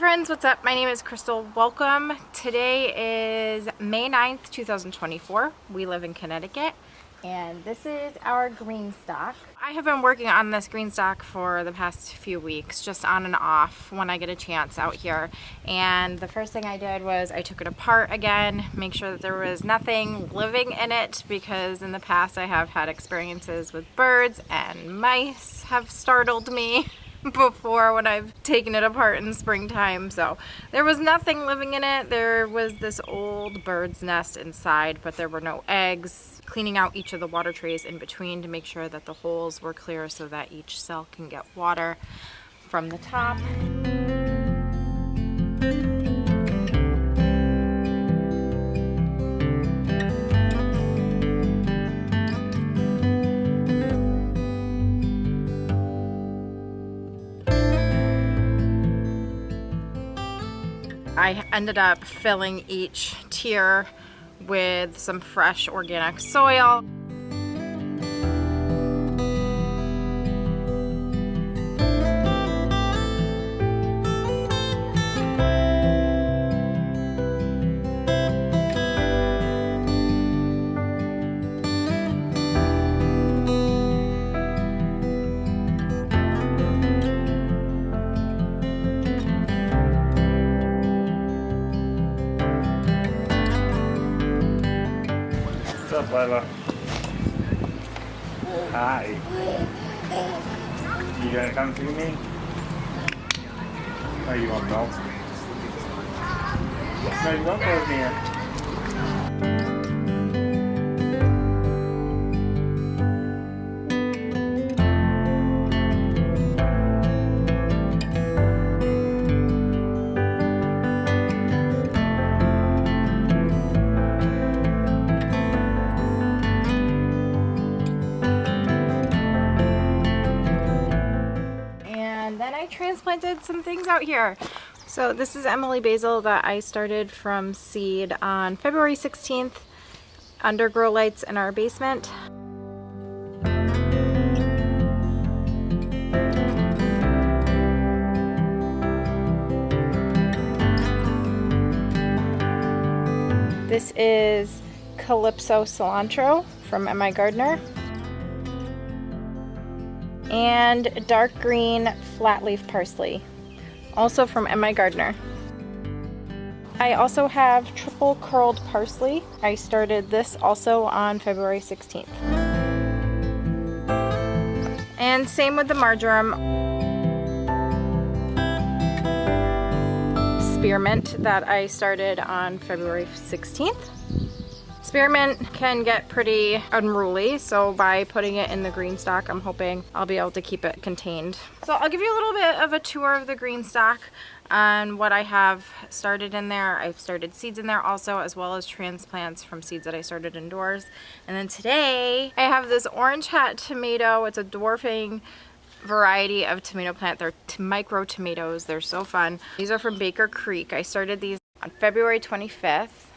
friends, what's up? My name is Crystal. Welcome. Today is May 9th, 2024. We live in Connecticut and this is our Greenstalk. I have been working on this Greenstalk for the past few weeks, just on and off when I get a chance out here. And the first thing I did was I took it apart again, make sure that there was nothing living in it, because in the past I have had experiences with birds and mice have startled me before when I've taken it apart in springtime. So there was nothing living in it. There was this old bird's nest inside, but there were no eggs. Cleaning out each of the water trays in between to make sure that the holes were clear so that each cell can get water from the top. I ended up filling each tier with some fresh organic soil. What's up, Lila? Hi. You gonna come see me? Oh, you want milk? No, you won't go with me. Transplanted some things out here. So this is Emily basil that I started from seed on February 16th under grow lights in our basement. This is Calypso cilantro from MIgardener. And dark green flat leaf parsley, also from MIgardener. I also have triple curled parsley. I started this also on February 16th. And same with the marjoram. Spearmint that I started on February 16th. Spearmint can get pretty unruly, so by putting it in the Greenstalk, I'm hoping I'll be able to keep it contained. So I'll give you a little bit of a tour of the Greenstalk on what I have started in there. I've started seeds in there also, as well as transplants from seeds that I started indoors. And then today I have this orange hat tomato. It's a dwarfing variety of tomato plant. They're micro tomatoes. They're so fun. These are from Baker Creek. I started these on February 25th.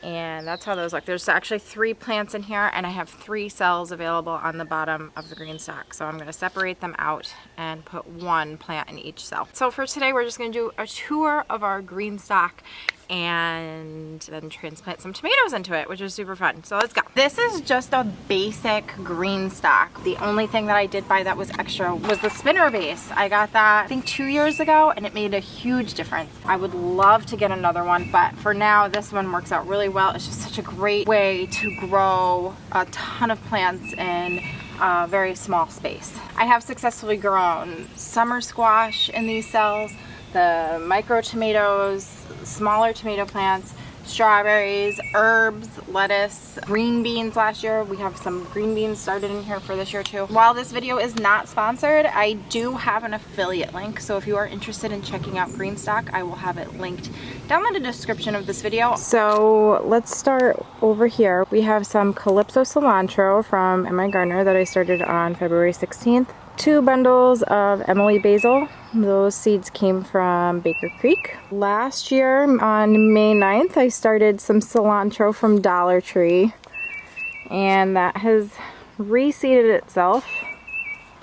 And that's how those look. There's actually 3 plants in here, and I have 3 cells available on the bottom of the Greenstalk. So I'm going to separate them out and put 1 plant in each cell. So for today, we're just going to do a tour of our Greenstalk and then transplant some tomatoes into it, which is super fun. So let's go. This is just a basic Greenstalk. The only thing that I did buy that was extra was the spinner base. I got that I think 2 years ago, and it made a huge difference. I would love to get another one, but for now this one works out really well. It's just such a great way to grow a ton of plants in a very small space. I have successfully grown summer squash in these cells, the micro tomatoes, smaller tomato plants, strawberries, herbs, lettuce, green beans last year. We have some green beans started in here for this year too. While this video is not sponsored, I do have an affiliate link. So if you are interested in checking out Greenstalk, I will have it linked down in the description of this video. So let's start over here. We have some Calypso cilantro from MIgardener that I started on February 16th. 2 bundles of Emily basil. Those seeds came from Baker Creek. Last year on May 9th, I started some cilantro from Dollar Tree, and that has reseeded itself.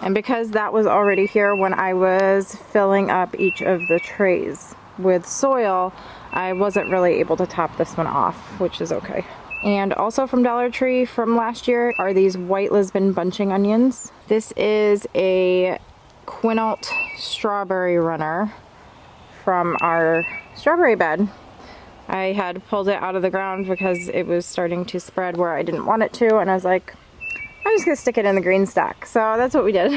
And because that was already here when I was filling up each of the trays with soil, I wasn't really able to top this one off, which is okay. And also from Dollar Tree from last year are these white Lisbon bunching onions. This is a Quinault Strawberry runner from our strawberry bed. I had pulled it out of the ground because it was starting to spread where I didn't want it to, and I was like, I'm just gonna stick it in the Greenstalk. So that's what we did.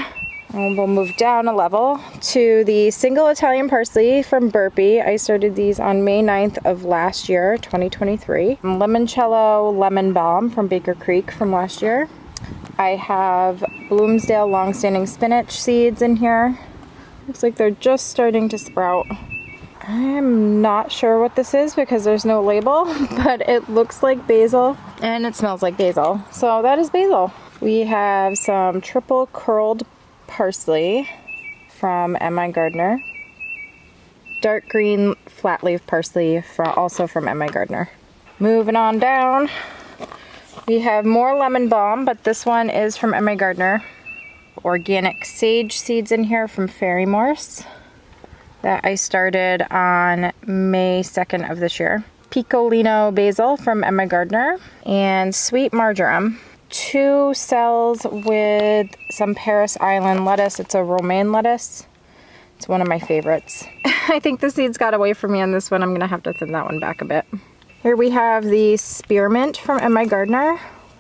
And we'll move down a level to the single Italian parsley from Burpee. I started these on May 9th of last year, 2023. Limoncello lemon balm from Baker Creek from last year. I have Bloomsdale long-standing spinach seeds in here. Looks like they're just starting to sprout. I'm not sure what this is because there's no label, but it looks like basil and it smells like basil. So that is basil. We have some triple curled parsley from MIgardener. Dark green flat leaf parsley also from MIgardener. Moving on down, we have more lemon balm, but this one is from MIgardener. Organic sage seeds in here from Fairy Morse that I started on May 2nd of this year. Piccolino basil from MIgardener and sweet marjoram. 2 cells with some Paris Island lettuce. It's a romaine lettuce. It's one of my favorites. I think the seeds got away from me on this one. I'm gonna have to thin that one back a bit. Here we have the spearmint from MIgardener.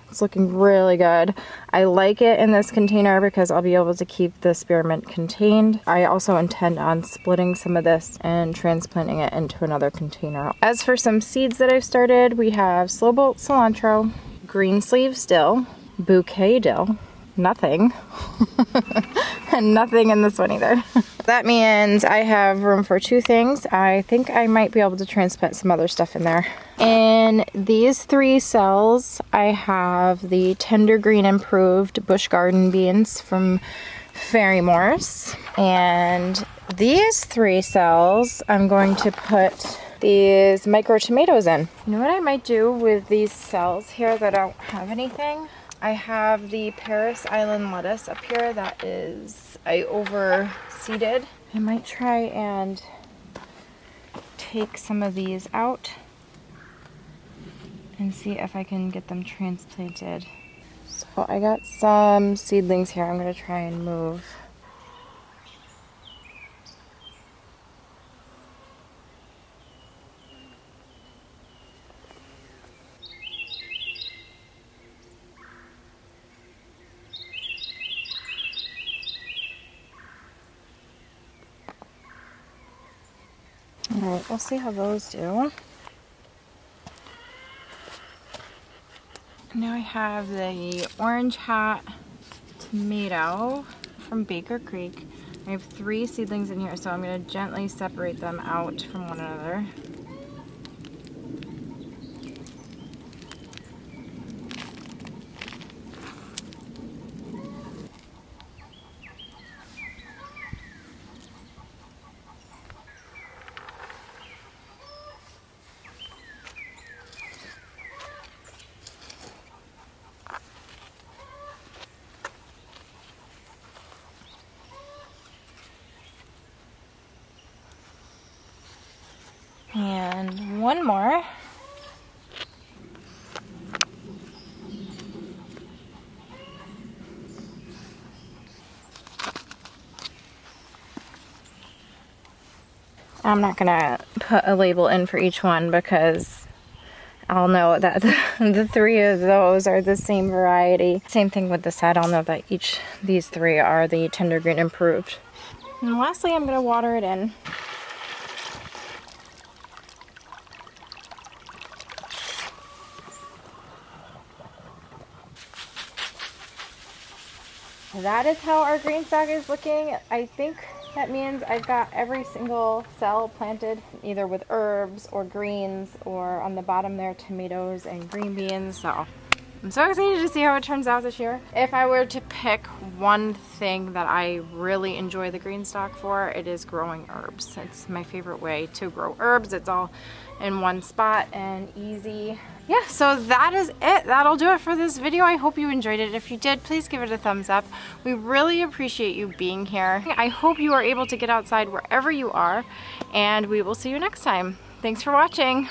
It's looking really good. I like it in this container because I'll be able to keep the spearmint contained. I also intend on splitting some of this and transplanting it into another container. As for some seeds that I've started, we have slow bolt cilantro, green sleeves dill, bouquet dill, nothing, and nothing in this one either. That means I have room for 2 things. I think I might be able to transplant some other stuff in there. In these 3 cells, I have the tender green improved bush garden beans from Fairy Morse. And these 3 cells, I'm going to put these micro tomatoes in. You know what I might do with these cells here that don't have anything? I have the Paris Island lettuce up here that I overseeded. I might try and take some of these out and see if I can get them transplanted. So I got some seedlings here I'm gonna try and move. Alright, we'll see how those do. Now I have the orange hat tomato from Baker Creek. I have 3 seedlings in here, so I'm going to gently separate them out from one another. And one more. I'm not gonna put a label in for each one because I'll know that the 3 of those are the same variety. Same thing with this side, I'll know that these 3 are the tender green improved. And lastly, I'm gonna water it in. That is how our Greenstalk is looking. I think that means I've got every single cell planted either with herbs or greens, or on the bottom there tomatoes and green beans. So I'm so excited to see how it turns out this year. If I were to pick one thing that I really enjoy the Greenstalk for, it is growing herbs. It's my favorite way to grow herbs. It's all in one spot and easy. yeah, so that is it. That'll do it for this video. I hope you enjoyed it. If you did, please give it a thumbs up. We really appreciate you being here. I hope you are able to get outside wherever you are, and we will see you next time. Thanks for watching.